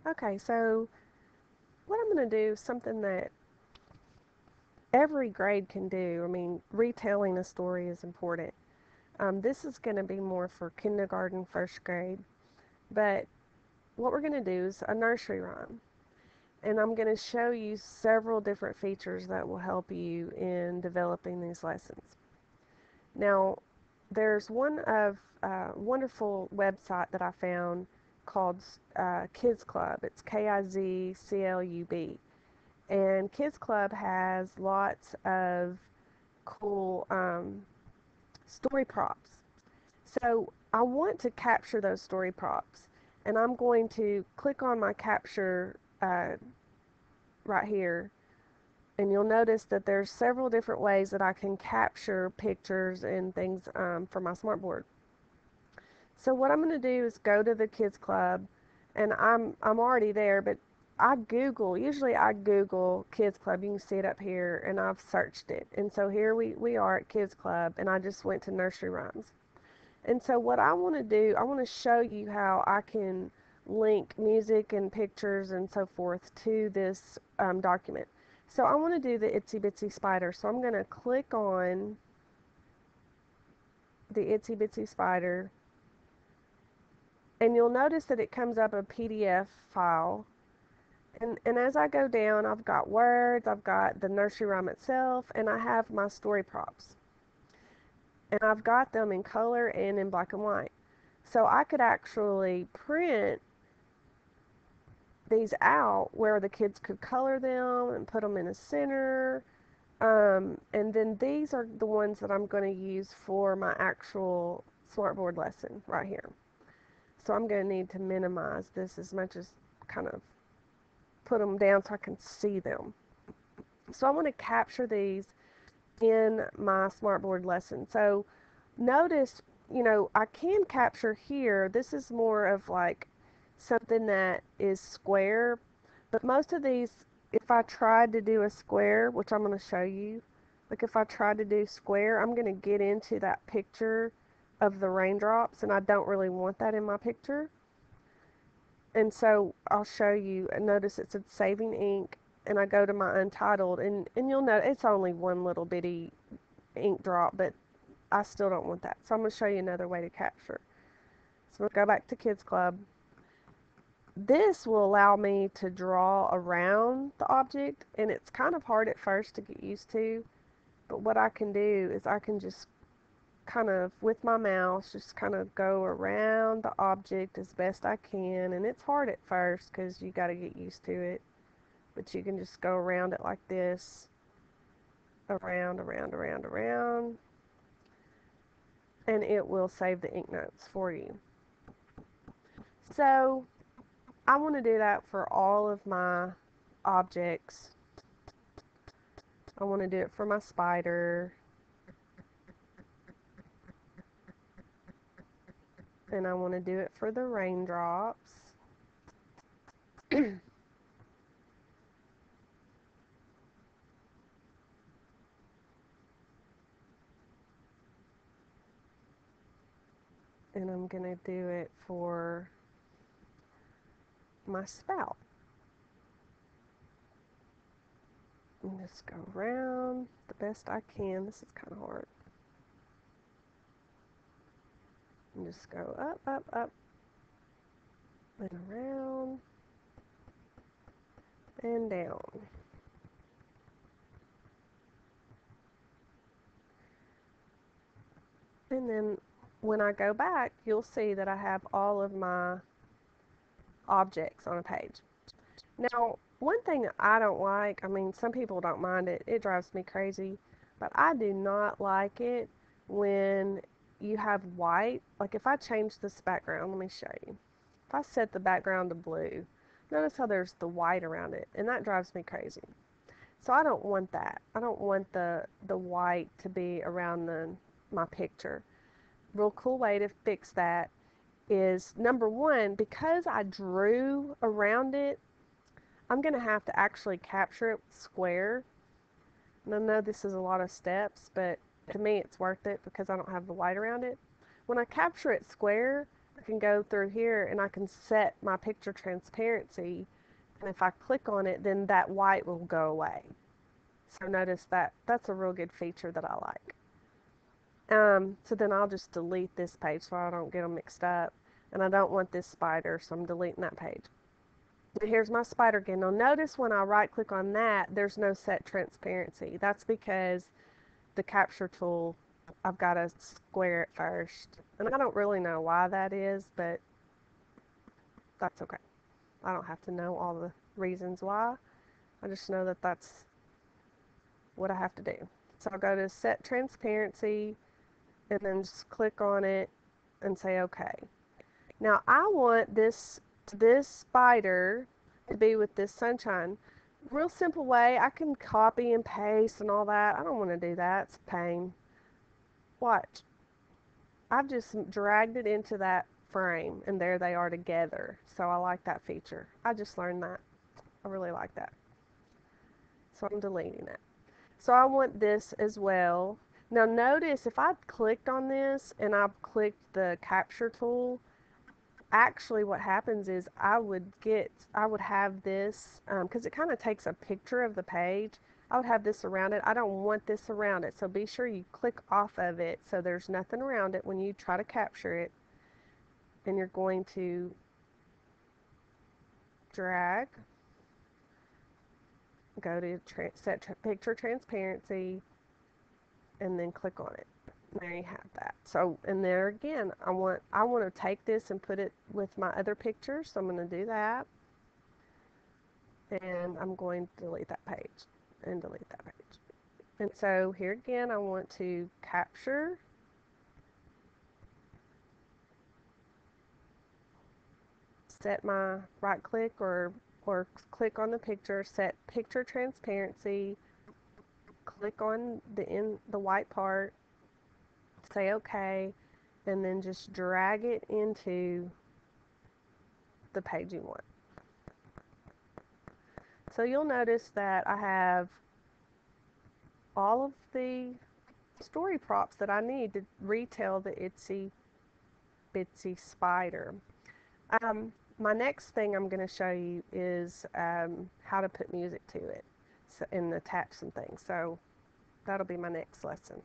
Okay, so what I'm going to do is something that every grade can do. I mean, retelling a story is important. This is going to be more for kindergarten, first grade, but what we're going to do is a nursery rhyme. And I'm going to show you several different features that will help you in developing these lessons. Now, there's one of wonderful website that I found called Kids Club. It's KIZCLUB. And Kids Club has lots of cool story props. So I want to capture those story props. And I'm going to click on my capture right here. And you'll notice that there's several different ways that I can capture pictures and things for my smartboard. So what I'm going to do is go to the Kids Club, and I'm already there, but usually I Google Kids Club. You can see it up here, and I've searched it. And so here we are at Kids Club, and I just went to nursery rhymes. And so what I want to do, I want to show you how I can link music and pictures and so forth to this document. So I want to do the Itsy Bitsy Spider. So I'm going to click on the Itsy Bitsy Spider, and you'll notice that it comes up a PDF file. And as I go down, I've got words, I've got the nursery rhyme itself, and I have my story props. And I've got them in color and in black and white. So I could actually print these out where the kids could color them and put them in a center. And then these are the ones that I'm going to use for my actual smartboard lesson right here. So I'm going to need to minimize this as much as kind of put them down so I can see them. So I want to capture these in my smartboard lesson. So notice, I can capture here. This is more of like something that is square, but most of these, if I tried to do a square, which I'm going to show you, like if I tried to do square, I'm going to get into that picture of the raindrops, and I don't really want that in my picture. And so I'll show you. Notice it said saving ink, and I go to my untitled, and you'll know it's only one little bitty ink drop, but I still don't want that. So I'm going to show you another way to capture. So we'll go back to Kids Club. This will allow me to draw around the object, and it's kind of hard at first to get used to, but what I can do is I can just kind of, with my mouse, just kind of go around the object as best I can, and it's hard at first because you got to get used to it, but you can just go around it like this, around, around, around, around, and it will save the ink notes for you. So I want to do that for all of my objects. I want to do it for my spider, and I want to do it for the raindrops. And I'm going to do it for my spout. And just go around the best I can. This is kind of hard. And just go up, up, up, and around, and down. And then when I go back, you'll see that I have all of my objects on a page. Now, one thing that I don't like, I mean, some people don't mind it, it drives me crazy, but I do not like it when you have white. Like if I change this background, let me show you. If I set the background to blue, notice how there's the white around it, and that drives me crazy. So I don't want that. I don't want the white to be around my picture. Real cool way to fix that is number one, because I drew around it, I'm going to have to actually capture it square. And I know this is a lot of steps, but to me it's worth it because I don't have the white around it. When I capture it square, I can go through here and I can set my picture transparency, and if I click on it, then that white will go away. So notice that that's a real good feature that I like. So then I'll just delete this page so I don't get them mixed up. And I don't want this spider, so I'm deleting that page. And here's my spider again. Now notice when I right click on that, there's no set transparency. That's because the capture tool, I've got to square it first. And I don't really know why that is, but that's okay. I don't have to know all the reasons why. I just know that that's what I have to do. So I'll go to set transparency and then just click on it and say okay. Now I want this spider to be with this sunshine. Real simple way, I can copy and paste and all that. I don't want to do that. It's a pain. Watch. I've just dragged it into that frame and there they are together. So I like that feature. I just learned that. I really like that. So I'm deleting it. So I want this as well. Now notice if I clicked on this and I clicked the capture tool, actually what happens is I would have this, because it kind of takes a picture of the page. I would have this around it. I don't want this around it. So be sure you click off of it so there's nothing around it when you try to capture it. And you're going to drag, go to set picture transparency, and then click on it. There you have that. So, and there again, I want to take this and put it with my other picture. So I'm going to do that. And I'm going to delete that page and delete that page. And so here again, I want to capture, set my right click or click on the picture, set picture transparency, click on the white part, say okay, and then just drag it into the page you want. So you'll notice that I have all of the story props that I need to retell the Itsy Bitsy Spider. My next thing I'm going to show you is how to put music to it and attach some things. So that'll be my next lesson.